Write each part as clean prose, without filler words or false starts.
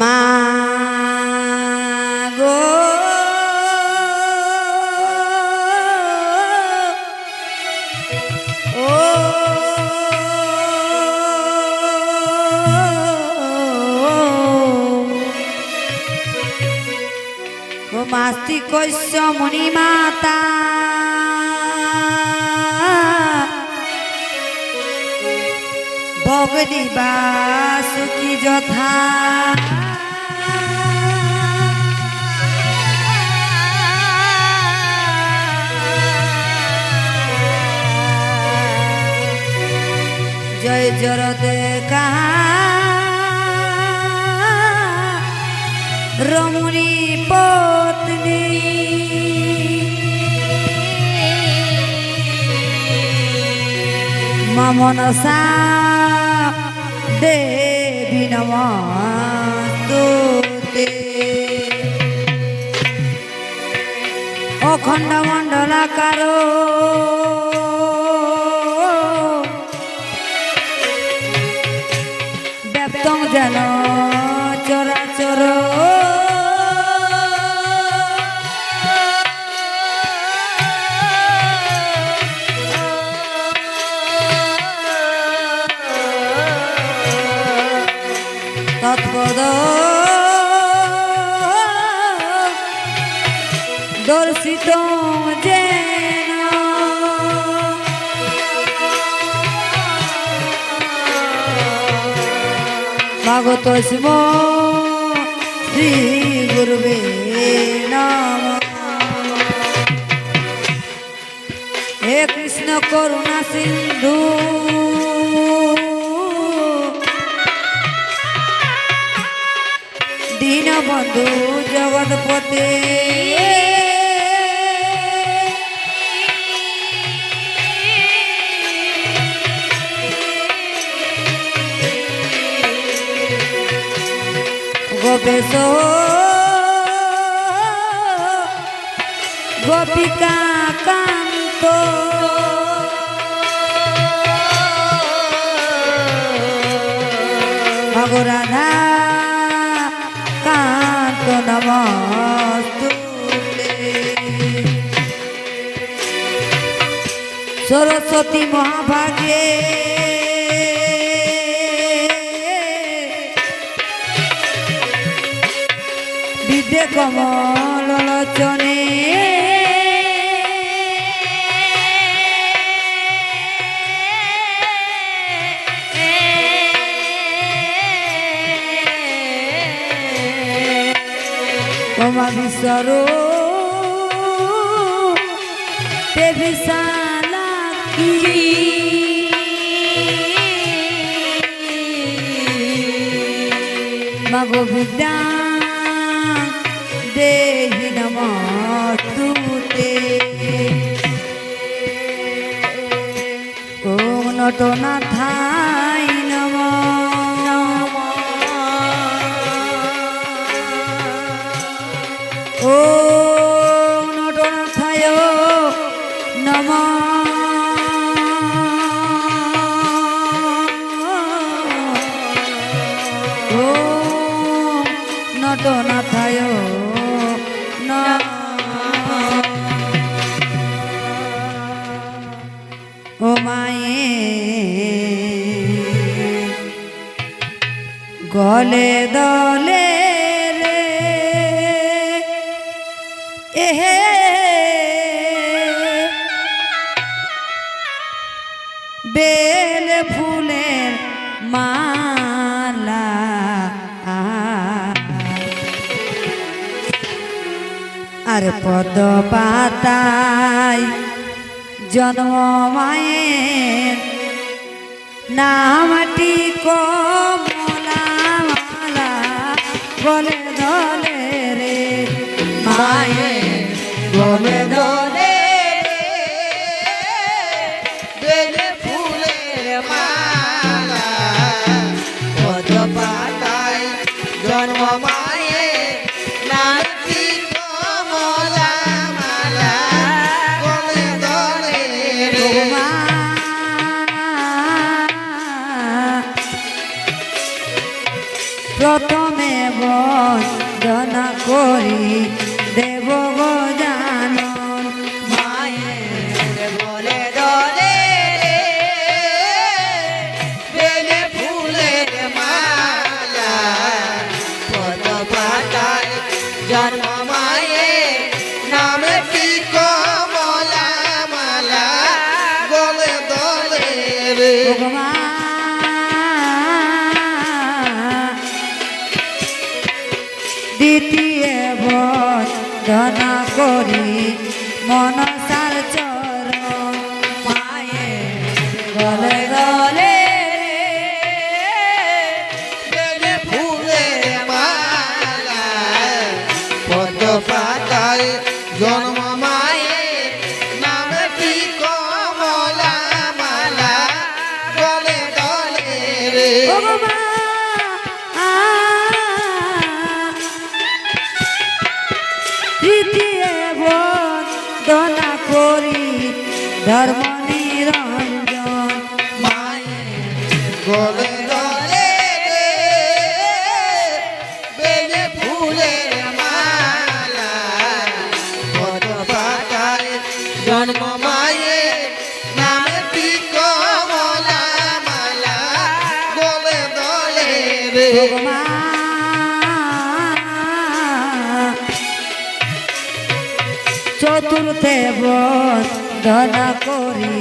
মা গো ও মাস্তি কৈশ্য মুনি মাতা ভগদিবা সুখী যথা জয় জরদে কাহা রমণী পত্নী মমনসা দেবী নমস্তুতে অখণ্ড মণ্ডলাকার ব্যাপ্তং যেন চরাচর তৎপদ দর্শিত যেন ভাগবত শিব শ্রী গুরুবে নমঃ। হে কৃষ্ণ করুণা সিন্ধু দীনবন্ধু জগৎপতে গোপেশ গোপিকা কান্ত ভগরাধা কান্ত নমস্তুতে সরস্বতী মহাভাগে বিদ্যে কমল লোচনে ওমা বিশ্বরূ তে বিশালাক্ষী মাগো বিদ্যা দেহি নমস্তুতে ওম নটনাথায় নমঃ ওম নটনাথায় নমঃ ওম নটনাথায় ও মায়ে গলে দলে রে এহে বেল ফুলের মালা আর পদ পাতায় জন্ম মায়ের নামটি কমলা মালা বলে দলে রে মায়ের বলে দলে বেলে ফুলের মালা পদ পাতায় জন্ম মায়ের নামটি কমলা মালা বলে দলে রে প্রথমে বন্দনা করি দেব গো জানন মায়ের বলে দলে বেলে ফুলের মালা পদ পাতায় জন্ম মায়ের নামটি কমলা মালা গলে দলে রে ভগবান দ্বিতীয় বন্দনা করি মনসার চরণ মায়ের গলে গলে বেলে ফুলের মালা পদ পাতায় জন্ম মায়ের নামটি কমলা মালা গলে দলে রে ভগবান তৃতীয় বন্দনা করি ধর্ম নিরঞ্জন মায়ের গলে দলে রে বেলে ফুলের মালা পদ পাতায় জন্ম মায়ের নামটি কমলা মালা গলে দলে রে ভগবান চতুর্থে বন্দনা করি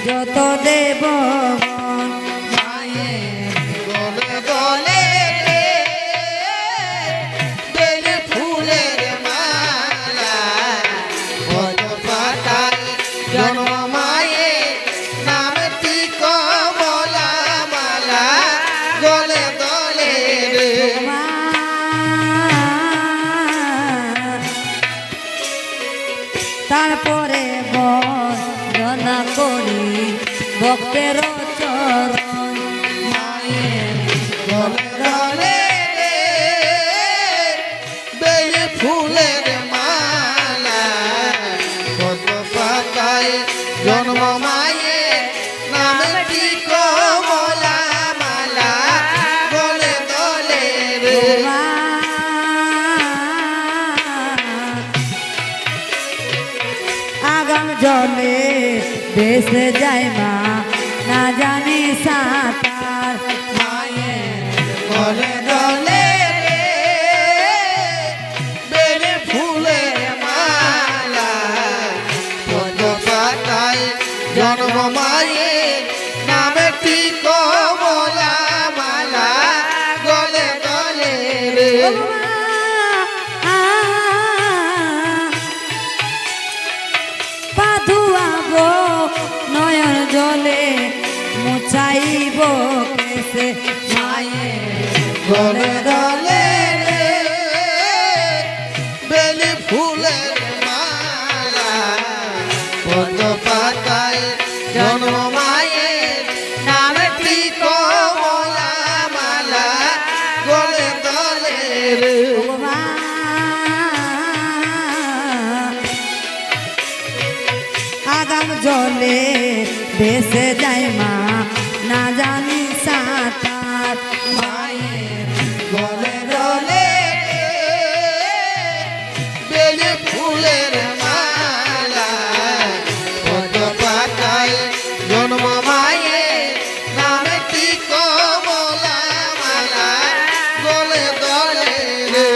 যত দেবগণ মায়ের গলে দলে রে বেলে ফুলের মালা পদ পাতায় জন্ম মায়ের নামটি কমলা মালা গলে দলে রে তারপরে বন্দনা করি ভক্তের চরণ মায়ের গলে দলে রে বেলে ফুলের মালা পদ পাতায় জন্ম মায়ের নামটি কমলা মালা গলে দলে রে আগাম জলে ভেসে যায় মা না জানি সাঁতার মায়ের গলে দলে রে বেলে ফুলের মালা পদ পাতায় জন্ম মায়ের নামটি কমলা মালা গলে দলে রে পাধুয়াব নয়ন জলে মুছাইব কেসে মায়ের গলে দলে রে বেলে ফুলের মালা পদ পাতায় জন্ম মায়ের নামটি কমলা মালা গলে দলে রে আগাম জলে ভেসে যায় মা না জানি সাঁতার মায়ের গলে দলে রে বেলে ফুলের মালা পদ পাতায় জন্ম মায়ের নামটি কমলা মালা গলে দলে রে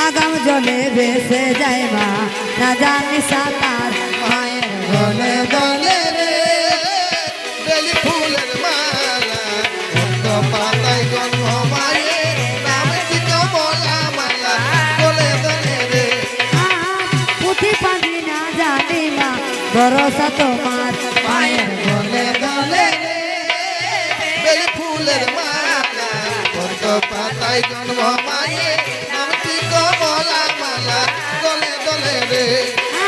আগাম জলে ভেসে যায় মা না জানি সাঁতার মায়ের গলে দলে রে বেলি ফুলের মালা পদ্ম পাতায় জন্ম মায়ের নামটি কমলা মালা গলে দলে রে পুঁথি পাখি না জানি মা ভরসা তোমার মায়ের গলে দলে রে বেলি ফুলের মালা পদ্ম পাতায় জন্ম মায়ের নামটি কমলা মালা গলে দলে রে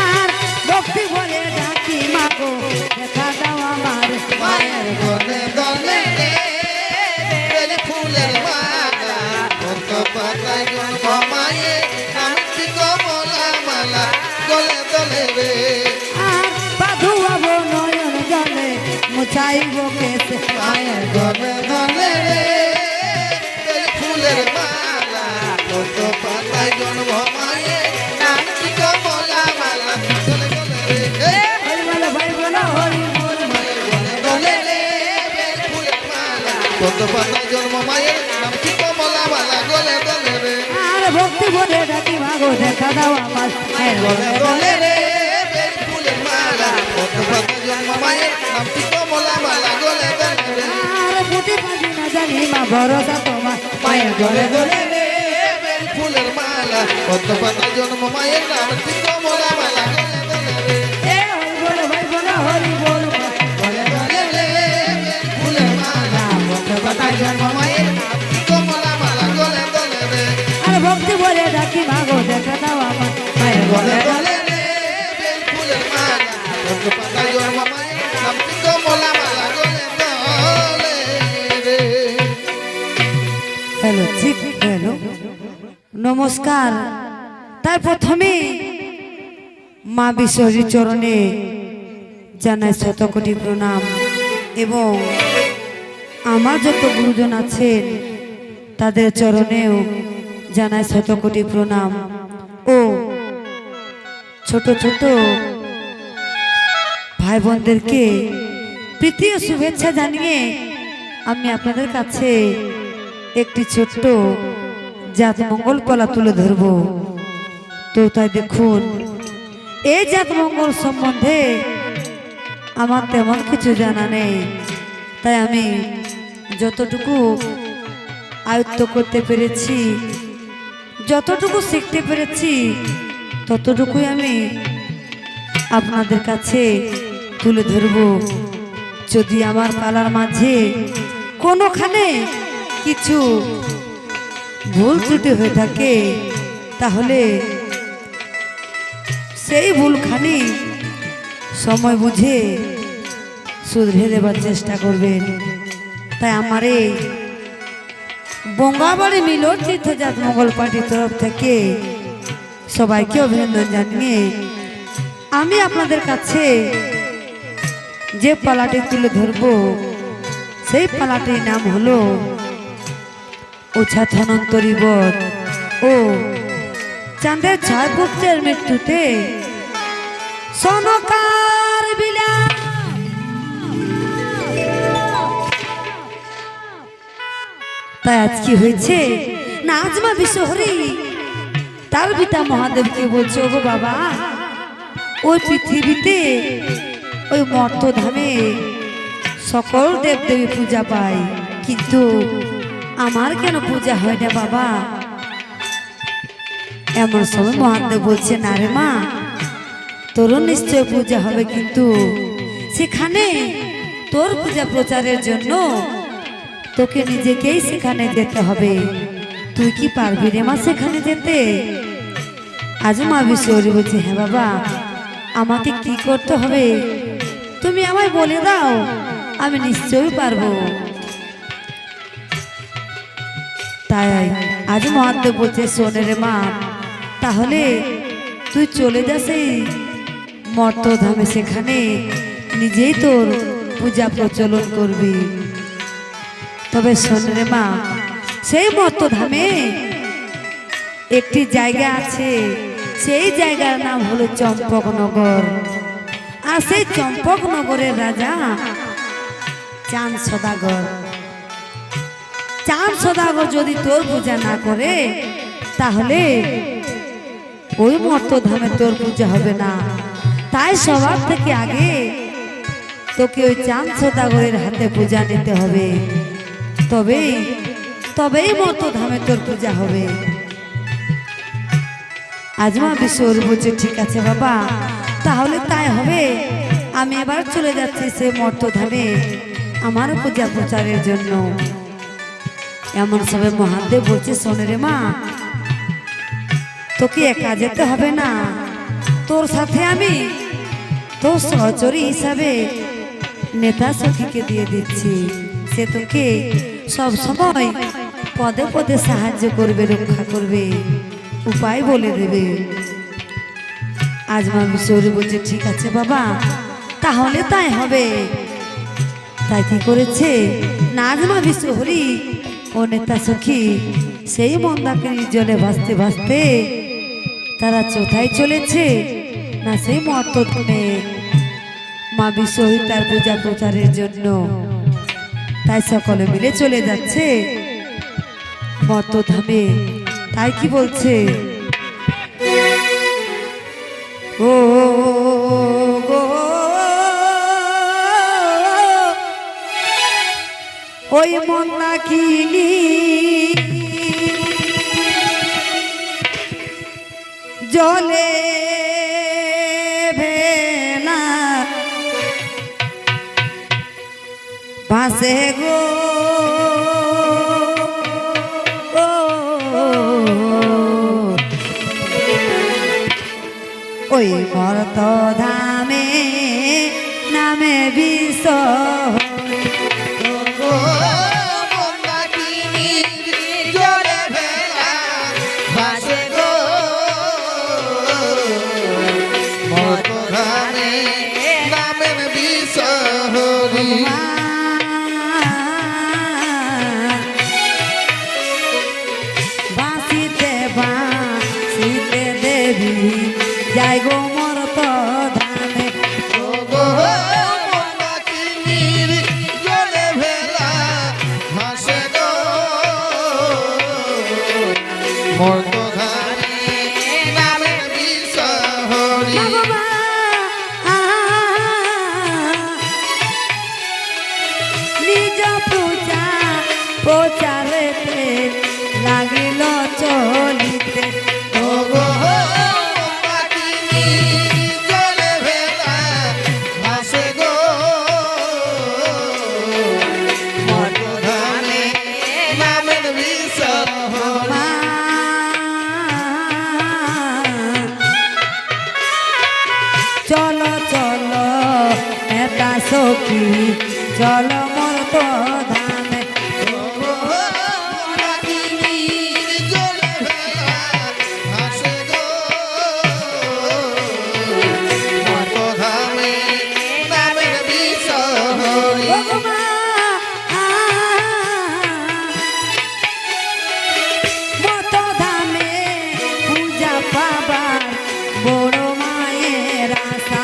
আর ভক্তি বলে ডাকি মাগো দেখা দাও আমার মায়ের গলে দলে রে বেলি ফুলের মালা পদ্ম পাতায় জন্ম মায়ের নামটি কমলা মালা গলে দলে রে আর বাধুয়াব নয়ন জলে মুছাইব কেসে মায়ের গলে দলে গো দেখা দাও আমার মায়ের গলে গলে গলে রে বেলি ফুলের মালা কত পাতা জন্ম মায়ের নামটি কমলা মালা গলে গলে রে আর ফুটি পাবি না জানি মা ভরসা তোমার মায়ের গলে গলে রে বেলি ফুলের মালা কত পাতা জন্ম মায়ের নামটি কমলা মালা গলে গলে রে এ হরি বল হরি বল গলে গলে রে বেলি ফুলের মালা কত পাতা জন্ম মায়ের নামটি কমলা মালা গলে গলে রে আর ভক্তি বলে ডাকি মা গো দেখা দাও আমার মায়ের গলে গলে গলে রে বেলি ফুলের মালা কত পাতা জন্ম মায়ের নামটি কমলা মালা গলে গলে রে হ্যালো ঠিক হ্যালো নমস্কার। তার প্রথমে মা বিশ্বরী চরণে জানাই শতকোটি প্রণাম এবং আমার যত গুরুজন আছেন তাদের চরণেও জানাই শতকোটি প্রণাম ও ছোট ছোট ভাই বোনদেরকে প্রীতি ও শুভেচ্ছা জানিয়ে আমি আপনাদের কাছে একটি ছোট্ট জাত মঙ্গল কলা তুলে ধরব। তো তাই দেখুন এই জাত মঙ্গল সম্বন্ধে আমার তেমন কিছু জানা নেই, তাই আমি যতটুকু আয়ত্ত করতে পেরেছি, যতটুকু শিখতে পেরেছি ততটুকুই আমি আপনাদের কাছে তুলে ধরব। যদি আমার পালার মাঝে কোনোখানে কিছু ভুল ত্রুটি হয়ে থাকে তাহলে সেই ভুলখানি সময় বুঝে শুধরে দেবার চেষ্টা করবেন। তাই আমার এই বঙ্গাবাড়ি মিলন তীর্থজাত মঙ্গল পার্টির তরফ থেকে সবাইকে অভিনন্দন জানিয়ে আমি আপনাদের কাছে যে পালাটি তুলে ধরব সেই পালাটির নাম হলো ওছা ধনন্তরী বধ ও চাঁদের ছয় পুত্রের মৃত্যুতে সনকার বিলা তাই আজ কি হয়েছে না আজমা বিশ্বহরি তার পিতা মহাদেবকে বলছে ওগো বাবা ওই পৃথিবীতে ওই মর্তধামে সকল দেবদেবী পূজা পায়, কিন্তু আমার কেন পূজা হয় না বাবা? এমন সময় মহাদেব বলছে না রে মা, তোরও নিশ্চয় পূজা হবে, কিন্তু সেখানে তোর পূজা প্রচারের জন্য তোকে নিজেকেই সেখানে যেতে হবে। তুই কি পারবি রে মা সেখানে যেতে? আজ মা বিশ্বরী বলছে হ্যাঁ বাবা, আমাকে কি করতে হবে তুমি আমায় বলে দাও, আমি নিশ্চয়ই পারবো। তাই আজ মহাদেব বলছে শোনে রে মা, তাহলে তুই চলে যা সেই মর্তধামে, সেখানে নিজেই তোর পূজা প্রচলন করবি। তবে শোন রে মা, সেই মর্তধামে একটি জায়গা আছে, সেই জায়গার নাম হলো চম্পকনগর। আর সেই চম্পকনগরের রাজা চাঁদ সদাগর। চাঁদ সদাগর যদি তোর পূজা না করে তাহলে ওই মর্তধামে তোর পূজা হবে না। তাই সবার থেকে আগে তোকে ওই চাঁদ সদাগরের হাতে পূজা নিতে হবে, তবেই মর্তধামে তোর পূজা হবে। আজমা বিশ্বর বলছে ঠিক আছে বাবা, তাহলে তাই হবে। আমি এবার চলে যাচ্ছি সে মর্তধামে আমার পূজা প্রচারের জন্য। এমন সবে মহাদেব বলছে শোনে রে মা, তোকে একা যেতে হবে না, তোর সাথে আমি তোর সহচরী হিসাবে নেতা সখীকে দিয়ে দিচ্ছি। সে তোকে সব সময় পদে পদে সাহায্য করবে, রক্ষা করবে, উপায় বলে দেবে। আজমা বিশ্বরী বলছে ঠিক আছে বাবা, তাহলে তাই হবে। তাই কি করেছে না আজমা বিশ্বহরি ও নেতা সখী সেই মন্দাকিনীর জলে ভাসতে ভাসতে তারা কোথায় চলেছে না সেই মর্তধামে মা বিশ্বহরি তার পূজা প্রচারের জন্য। তাই সকলে মিলে চলে যাচ্ছে মর্তধামে। তাই কি বলছে ও গো ওই মন্না কিনি জলে ভেলা ভাসে গো ওই মর্ত ধামে নামে বিষ বাঁশিতে বাঁশিতে দেবী যাই গো মর্ত ধামে নিজ পূজা প্রচারেতে লাগিল চলিতে চলো চলো এটা সখী চলো মর্ত ধামে মর্ত ধামে পূজা পাবার বড় মায়ের আশা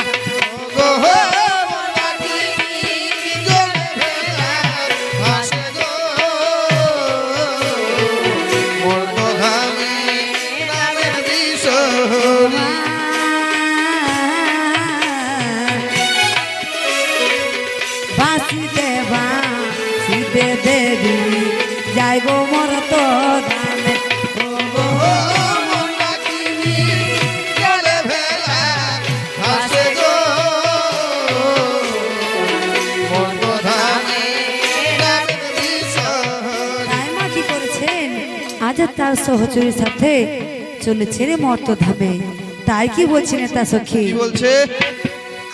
বাঁশিতে বাঁশিতে দেবী যাই গো মর্ত ধামে রায়মা কি করেছেন আজ আর তার সহচরীর সাথে চলেছে রে মর্ত ধামে তাই কি বলছেন তা সখী কি বলছে?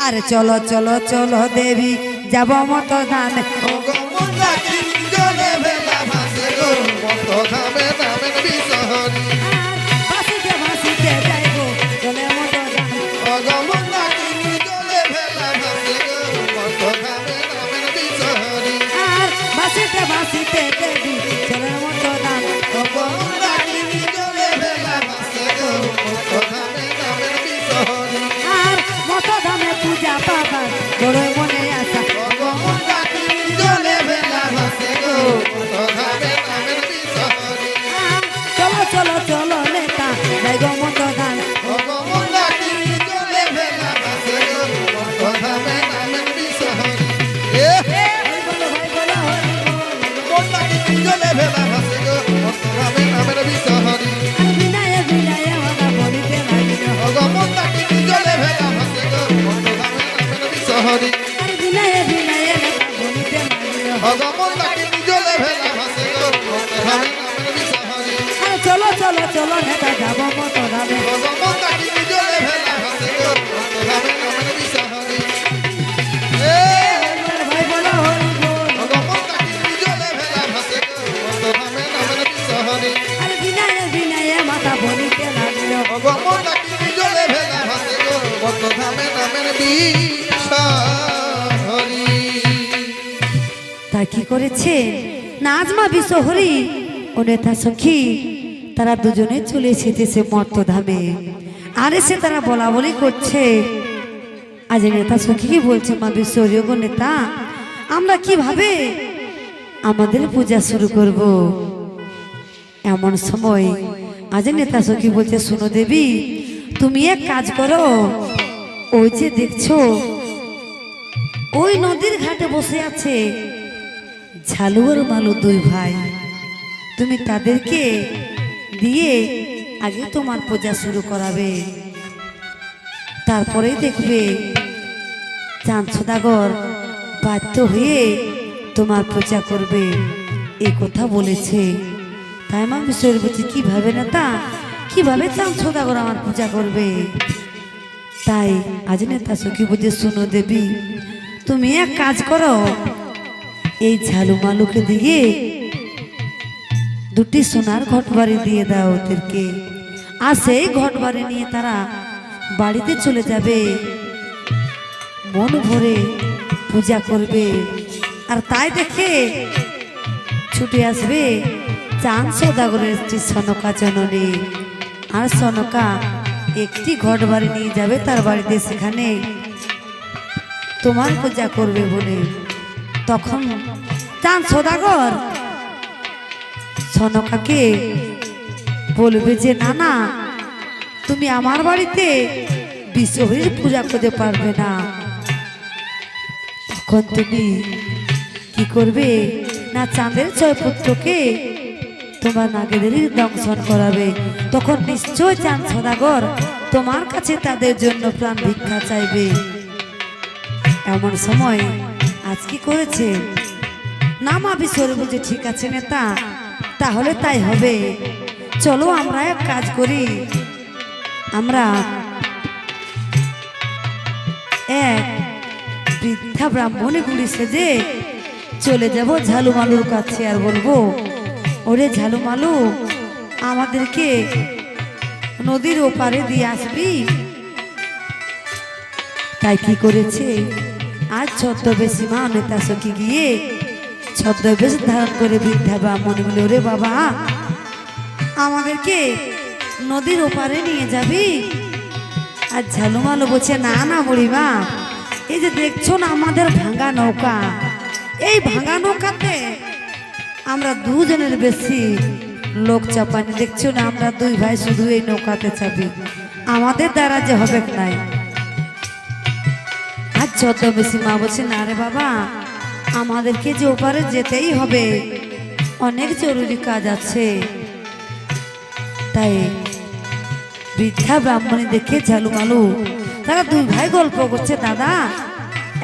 আরে চলো চলো চলো দেবী যাব মর্ত ধামে বাঁশিতে বাঁশিতে যাই গো চলে মর্ত ধামে আর বাঁশিতে বাঁশিতে দেবী চলে মর্ত ধামে আর মর্ত ধামে পূজা পাবার বড় মনে আশা চলো চলো চলো নেতা যাই গো মর্ত ধামে ভাই বলো আর বিনায় বিনায় ওরা বলিতে লাগিল আর বিনায় বিনায় বলিতে লাগিল আর চলো চলো চলো নেতা যাব মর্ত ধামে ভাই বলো হরি বল আর বিনায় বিনায় মাতা বলিতে লাগিল তা কি করেছে নাজমা বিশ্বহরি ও নেতা সখী তারা দুজনে চলে এসেছে মর্ত ধামে আর এসে তারা বলা বলি করছে আজ নেতা সখী কি বলছে মা বিশ্বহরি গো নেতা আমরা কিভাবে আমাদের পূজা শুরু করব এমন সময় আজ নেতা সখী বলছে শুনো দেবী তুমি এক কাজ করো ওই যে দেখছো ওই নদীর ঘাটে বসে আছে ঝালু আর মালু দুই ভাই। তুমি তাদেরকে দিয়ে আগে তোমার পূজা শুরু করাবে, তারপরেই দেখবে চাঁদ সদাগর বাধ্য হয়ে তোমার পূজা করবে, এই কথা বলেছে। তাই মা বিষয় বলছি কিভাবে নেতা, কিভাবে চাঁদ সদাগর আমার পূজা করবে। তাই আজ নেতা সখী বুঝে শুনো দেবী, তুমি এক কাজ করো, এই ঝালু মালুকে দিয়ে দুটি সোনার ঘট বাড়ি দিয়ে দাও ওদেরকে, আর সেই ঘট বাড়ি নিয়ে তারা বাড়িতে চলে যাবে, মন ভরে পূজা করবে। আর তাই দেখে ছুটে আসবে চাঁদ সদাগরের স্ত্রী সনকা জননী। আর সনকা একটি ঘট বাড়ি নিয়ে যাবে তার বাড়িতে, সেখানে তোমার পূজা করবে বলে। তখন চাঁদ সদাগর সনকাকে বলবে যে না না, তুমি আমার বাড়িতে বিশ্বহরির পূজা করতে পারবে না। তখন তুমি কি করবে না, চাঁদের ছয় পুত্রকে তোমার নাগেদেরই দংশন করাবে। তখন নিশ্চয় চাঁদ সদাগর তোমার কাছে তাদের জন্য প্রাণ ভিক্ষা চাইবে। এমন সময় আজ কি করেছে না, মা বিশ্বরে বলছে ঠিক আছে নেতা, তাহলে তাই হবে। চলো আমরা এক কাজ করি, আমরা এক বৃদ্ধা ব্রাহ্মণী গুলি সেজে চলে যাব ঝালু মালুর কাছে, আর বলবো ওরে ঝালু মালু, আমাদেরকে নদীর ওপারে দিয়ে আসবি। তাই কি করেছে, আজ ছদ্মবেশী মা নেতা সখী গিয়ে ছদ্মবেশ ধারণ করে বৃদ্ধা ব্রাহ্মণী বলে ওরে বাবা, আমাদেরকে নদীর ওপারে নিয়ে যাবি। আর ঝালু মালু বলছে না না বুড়িমা, এই যে দেখছো না আমাদের ভাঙা নৌকা, এই ভাঙা নৌকাতে আমরা দুজনের বেশি লোক চাপানি, দেখছো না আমরা দুই ভাই শুধু এই নৌকাতে চাপি, আমাদের দ্বারা যে হবে নাই। আর ছদ্মবেশী মা বলছে না রে বাবা, আমাদেরকে যে ওপারে যেতেই হবে, অনেক জরুরি কাজ আছে। তাই বৃদ্ধা ব্রাহ্মণী দেখে ঝালু মালু তারা দুই ভাই গল্প করছে, দাদা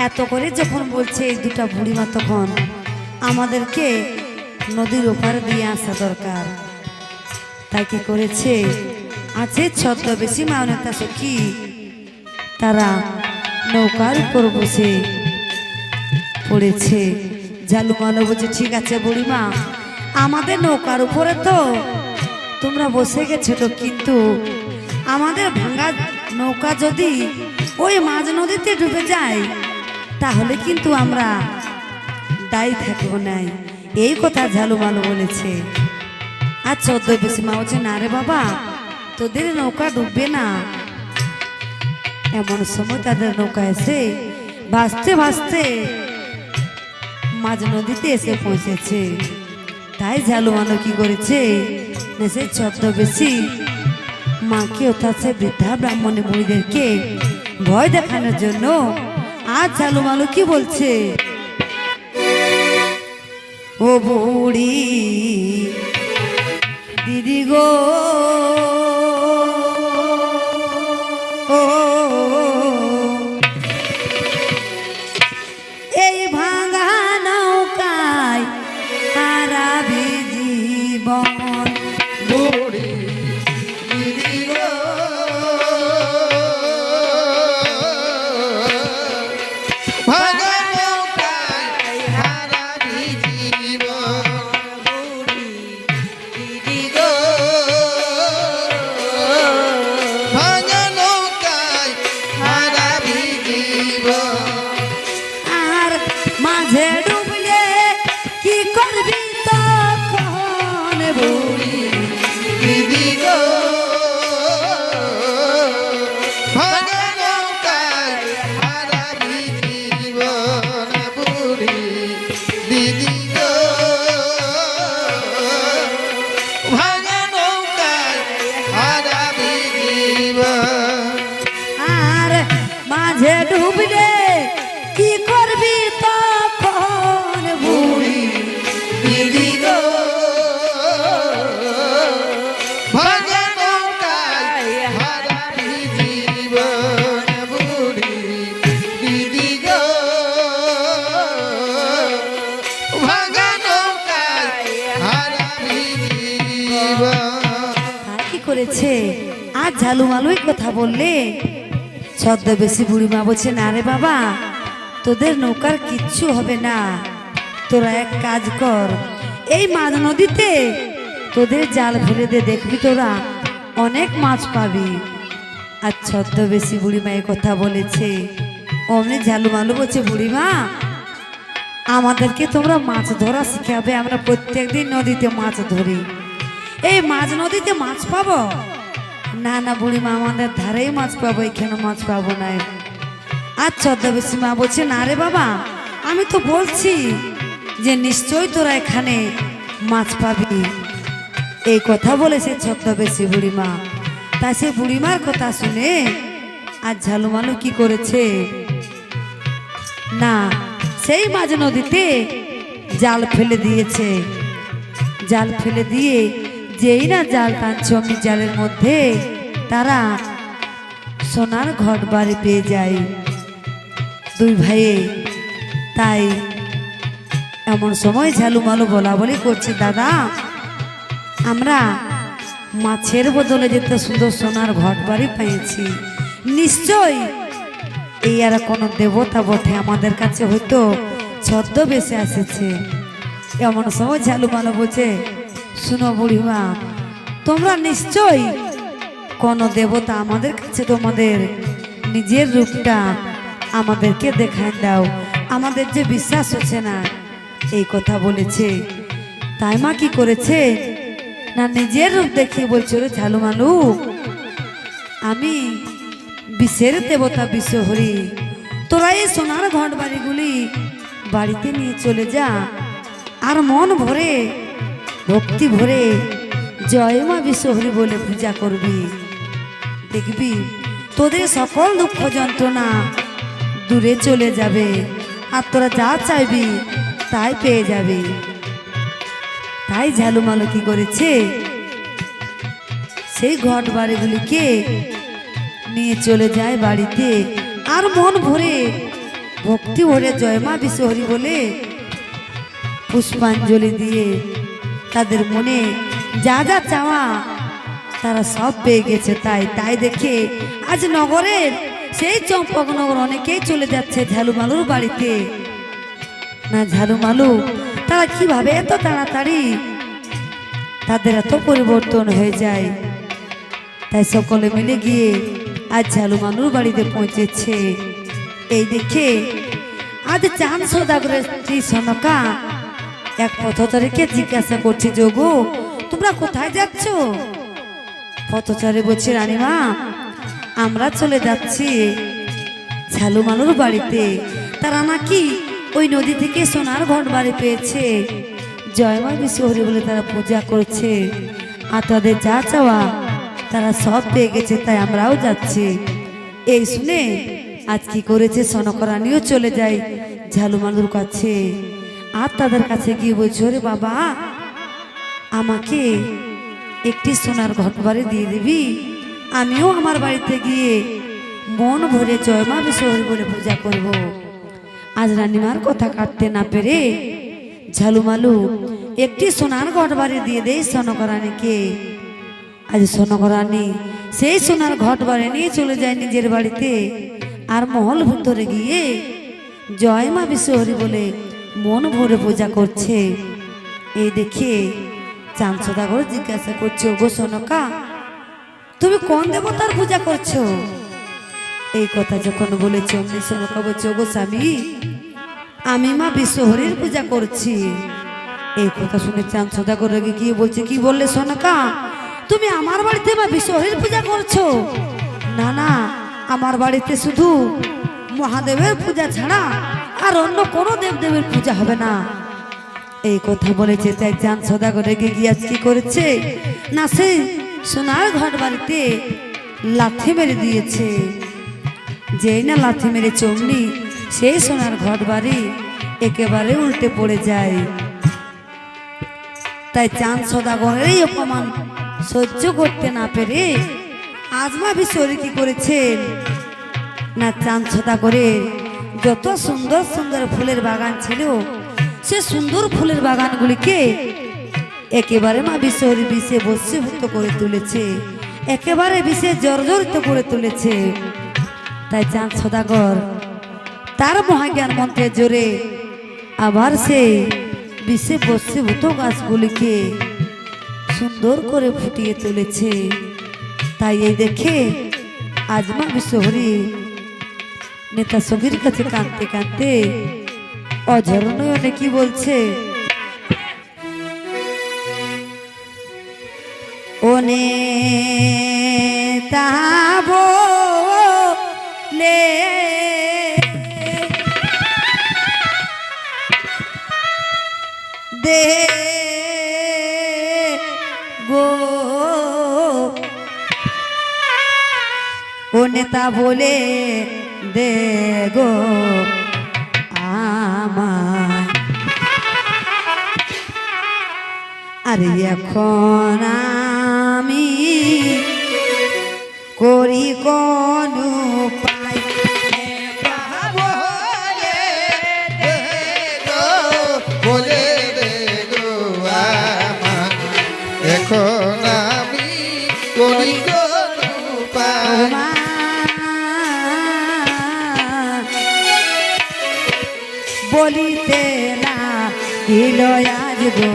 এত করে যখন বলছে এই দুটা বুড়িমা, তখন আমাদেরকে নদীর ওপারে দিয়ে আসা দরকার। তাই কি করেছে, আছে ছদ্মবেশী মা নেতা সখী তারা নৌকার উপর বসে পড়েছে। ঝালু মালু বলছে ঠিক আছে বুড়িমা, আমাদের নৌকার উপরে তো তোমরা বসে গেছো, কিন্তু আমাদের ভাঙা নৌকা যদি ওই মাঝ নদীতে ডুবে যায় তাহলে কিন্তু আমরা দায়ী থাকবো নাই, এই কথা ঝালু মালু বলেছে। আর ছদ্মবেশী মা বলছে না রে বাবা, তোদের নৌকা ডুববে না। এমন সময় তাদের নৌকা এসে ভাসতে ভাসতে মাঝ নদীতে এসে পৌঁছেছে। তাই ঝালু মালু কি করেছে, সে ছদ্মবেশী মাকে অর্থাৎ সে বৃদ্ধা ব্রাহ্মণী বুড়িদেরকে ভয় দেখানোর জন্য আজ ঝালু মালু কি বলছে, ও বুড়ি দিদি গো, ও এই ভাঙা নৌকায় হারাবি জীবন, বুড়ি দিদি গো, ভাঙা নৌকায় হারাবি জীবন, বুড়ি দিদি গো, মাঝে ডুবলে কি করবি তখন বুড়ি দিদি গো ভাঙা নৌকায় হারাবি জীবন বুড়ি দিদি গো ভাঙা নৌকায় হারাবি জীবন। আর কি করেছে আজ ঝালুমালুই কথা বললে ছদ্মবেশী বুড়িমা বলছে না রে বাবা তোদের নৌকার কিচ্ছু হবে না, তোরা এক কাজ কর এই মাঝ নদীতে তোদের জাল ফেলে দে, দেখবি তোরা অনেক মাছ পাবি। আর ছদ্মবেশী বুড়িমা এই কথা বলেছে অমনি ঝালুমালু বলছে বুড়িমা আমাদেরকে তোমরা মাছ ধরা শিখাবে, আমরা প্রত্যেকদিন নদীতে মাছ ধরি, এই মাঝ নদীতে মাছ পাবো না? না বুড়িমা আমাদের ধারেই মাছ পাবো, এখানে মাছ পাবো না। আর ছদ্মবেশী মা বলছে না রে বাবা আমি তো বলছি যে নিশ্চয়ই তোরা এখানে মাছ পাবি। এই কথা বলেছে ছদ্মবেশী বুড়িমা। তা সে বুড়িমার কথা শুনে আর ঝালুমালু কি করেছে না সেই মাঝ নদীতে জাল ফেলে দিয়েছে। জাল ফেলে দিয়ে যেই না জাল টানছে অমনি জালের মধ্যে তারা সোনার ঘট বাড়ি পেয়ে যায় দুই ভাইয়ে। তাই এমন সময় ঝালুমালু বলা বলি করছে দাদা আমরা মাছের বদলে যেতে সুন্দর সোনার ঘট বাড়ি পেয়েছি, নিশ্চয় এই আর কোনো দেবতা বটে, আমাদের কাছে হয়তো ছদ্মবেশে এসেছে। এমন সময় ঝালুমালু বলছে শুনো বুড়িমা তোমরা নিশ্চয় কোন দেবতা, আমাদের কাছে তোমাদের নিজের রূপটা আমাদেরকে দেখায় দাও, আমাদের যে বিশ্বাস হচ্ছে না। এই কথা বলেছে। তাই মা কি করেছে না নিজের রূপ দেখিয়ে বলছিল ঝালুমালু আমি বিশ্বের দেবতা বিশ্বহরি, তোরা এই সোনার ঘট বাড়িগুলি বাড়িতে নিয়ে চলে যা আর মন ভরে ভক্তি ভরে জয় মা বিশ্বহরি বলে পূজা করবি, দেখবি তোদের সকল দুঃখ যন্ত্রণা দূরে চলে যাবে আর তোরা যা চাইবি তাই পেয়ে যাবে। তাই ঝালুমালু কি করেছে সেই ঘট বাড়িগুলিকে নিয়ে চলে যায় বাড়িতে আর মন ভরে ভক্তি ভরে জয় মা বিশ্বহরি বলে পুষ্পাঞ্জলি দিয়ে তাদের মনে যা যা চাওয়া তারা সব পেয়ে গেছে। তাই দেখে আজ নগরের সেই চম্পকনগর অনেকেই চলে যাচ্ছে ঝালুমালুর বাড়িতে। না ঝালুমালু তারা কিভাবে এত তাড়াতাড়ি তাদের এত পরিবর্তন হয়ে যায়, তাই সকলে মিলে গিয়ে আজ ঝালুমালুর বাড়িতে পৌঁছেছে। এই দেখে আজ চাঁদ সৌদাগরের স্ত্রী সনকা এক পথচারীকে জিজ্ঞাসা করছে যোগো তোমরা কোথায় যাচ্ছ? পথচারী বলছে রানীমা আমরা চলে যাচ্ছি ঝালুমালুর বাড়িতে, তারা নাকি ওই নদী থেকে সোনার ঘট বাড়ি পেয়েছে, জয় মা বিশ্বহরি বলে তারা পূজা করছে আর তাদের যা চাওয়া তারা সব পেয়ে গেছে, তাই আমরাও যাচ্ছি। এই শুনে আজ কি করেছে সনকা রানীও চলে যায় ঝালুমালুর কাছে আর তাদের কাছে গিয়ে বলছে রে বাবা আমাকে একটি সোনার ঘট বাড়ি দিয়ে দিবি, আমিও আমার বাড়িতে গিয়ে মন ভরে জয় মা বিশ্বহরি বলে পূজা করব। আজ রানীমার কথা কাটতে না পেরে ঝালুমালু একটি সোনার ঘট বাড়ি দিয়ে দেয় সনকা রানীকে। আজ সনকা রানী সেই সোনার ঘট বাড়ি নিয়ে চলে যায় নিজের বাড়িতে আর মহল ভিতরে গিয়ে জয় মা বিশ্বহরি বলে মন ভরে পূজা করছে। এই দেখে চাঁদ সদাগর জিজ্ঞাসা করছে ওগো সনকা তুমি কোন দেবতার পূজা করছো? এই কথা যখন বলেছে অমনি সনকা বলছে ওগো স্বামী আমি মা বিশ্বহরির পূজা করছি। এই কথা শুনে চাঁদ সদাগর রেগে গিয়ে বলছে কি বললে সনকা তুমি আমার বাড়িতে মা বিশ্বহরির পূজা করছো? না না আমার বাড়িতে শুধু মহাদেবের পূজা ছাড়া আর অন্য কোনো দেবদেবের পূজা হবে না। এই কথা বলেছে তাই চাঁদ সদাগর রেগে গিয়ে আজ কি করেছে না সেই সোনার ঘট বাড়িতে লাথি মেরে দিয়েছে। যেই না লাথি মেরে চমনি সেই সোনার ঘর বাড়ি একেবারে উল্টে পড়ে যায়। তাই চাঁদ সদাগরের এই অপমান সহ্য করতে না পেরে আজমা বিশ্বরী কি করেছেন না, চাঁদ সদাগরের যত সুন্দর সুন্দর ফুলের বাগান ছিল সে সুন্দর ফুলের বাগানগুলিকে একেবারে মা বিশ্বরী বিষে বশীভূত করে তুলেছে, একেবারে বিষে জর্জরিত করে তুলেছে। তাই চাঁদ সদাগর তার মহাজ্ঞান মন্ত্রের জোরে আবার সেই বিষে বশীভূত গাছগুলিকে সুন্দর করে ফুটিয়ে তুলেছে। তাই এই দেখে আজমা বিশ্বহরি নেতা সবির কাছে কাঁদতে কাঁদতে অঝর নয়নে কি বলছে, ওনে তাবলে দে গো, ও নেতা বলে দে গো আমায়, আরে এখন আমি করি কোন উপায়, বলে দে গো আমায়, এখন আমি করি কোন উপায়। বলিতে না দিল আজ গো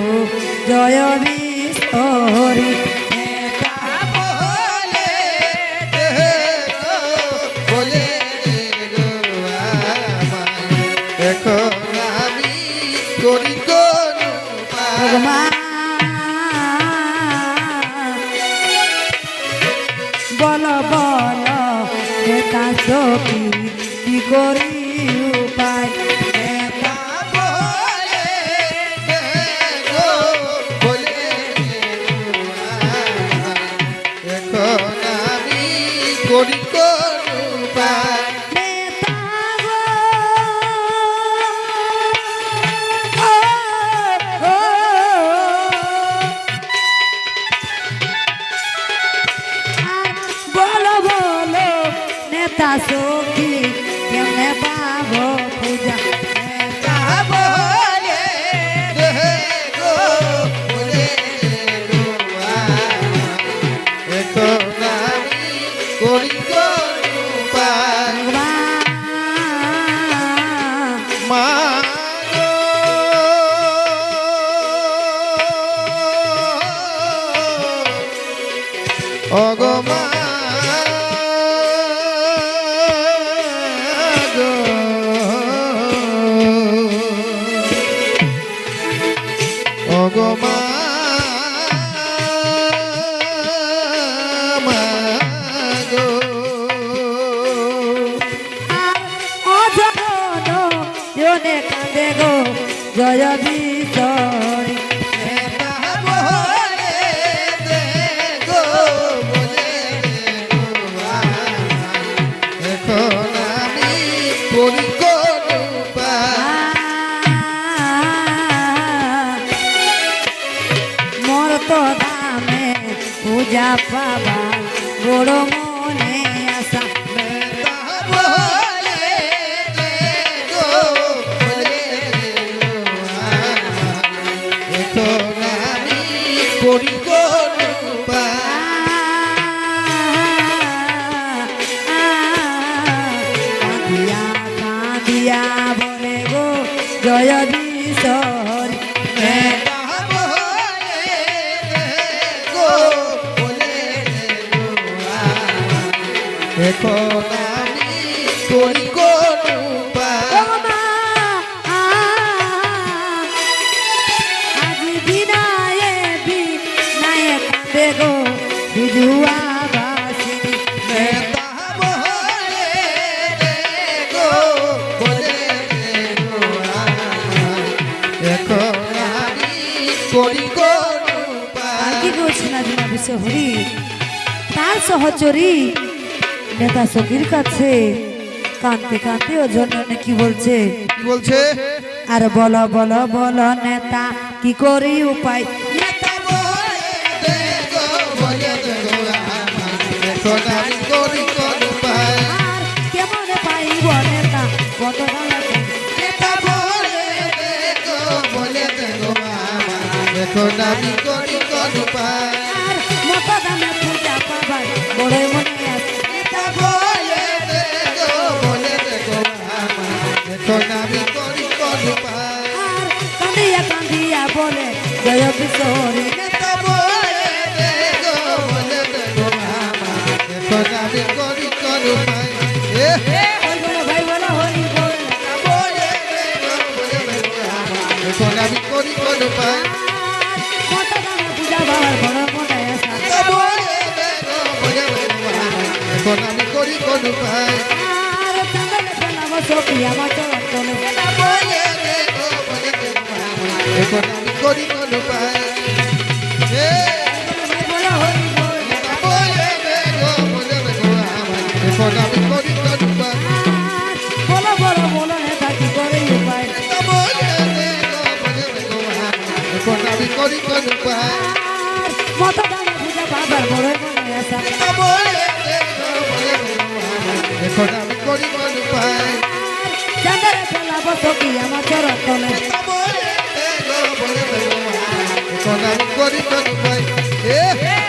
জয় বিশ্বরী, এখন আমি করি কোন উপায়। বল বল নেতা সখী কি করি উপায়, এখন আমি করি কোন উপায়। বলো বলো নেতা সখী কেমনে পাবো পূজা, এখন আমি করি কোন উপায়। মা অগমা অগমা কাঁদে গো জয় বিশ্বরী, এখন আমি করি কোন উপায়। মোর তো দামে পূজা পাবা বড় মনে আশা, এখন আমি করি কোন উপায়। কাঁদিয়া কাঁদিয়া বলে গো জয় বিশ্বরী, এখন আমি করি কোন উপায়। আজ বিনায়ে বিনায়ে কাঁদে গো বিধুয়া বাসিনী, এখন আমি করি কোন আর কি উপায়। বলছেন আজমা বিশ্বহরি তার সহচরী নেতা সখীর কাছে কাঁদতে কাঁদতে ও জন্য কি বলছে কি বলছে আর বলো বলো বলো নেতা কি করি উপায় নেতা বলে দে গো বলে দে গো আমার এখন আমি করি কোন উপায় আর কেমন পাইব নেতা কত নেতা বলে দে গো বলে দে গো আমার এখন আমি করি কোন উপায় আর মত দামে পূজা পাবার বড় মনে আছে নেতা বলে দে গো বলে দে গো আমার এখন আমি করি কোন উপায় আর কান্দিয়া কান্দিয়া বলে জয় কিশোরী নেতা বলে দে গো বলে দে গো আমার এখন আমি করি কোন উপায় ওই বলে ভাই বলো হরি বল বলে দে গো বলে দে গো আমার এখন আমি করি কোন উপায় কত দামে পূজা পাবার বড় মনে আছে নেতা বলে দে গো বলে দে গো আমার এখন আমি করি কোন উপায় আর চাঁদলে পেলাম সখী আমার চরণে বলে দে গো বলে দে গো আমার এখন আমি করি কোন উপায় ভাই বলো হরি বল বলে দে গো বলে দে গো আমার এখন আমি করি কোন উপায় বলো বলো বলো নেতা কি করে উপায় বলে দে গো বলে দে গো আমার এখন আমি করি কোন উপায় মত দামে পূজা পাবার বড় মনে আছে বলে দে গো বলে দে গো আমার এখন আমি করি কোন উপায় চাঁদলে পেলাম সখী আমার চরণে বলে দে গো বলে দে গো আমার এখন আমি করি কোন উপায়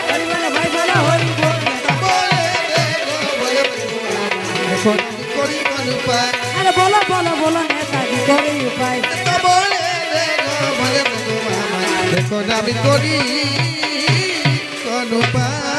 হরি বলো ভাই বলো হরি বল বলে দে গো বলে দে গো আমার এখন আমি করি কোন উপায় আরে বলো বলো বলো নেতা কি করে উপায় বলে দে গো বলে দে গো আমার এখন আমি করি কোন উপায়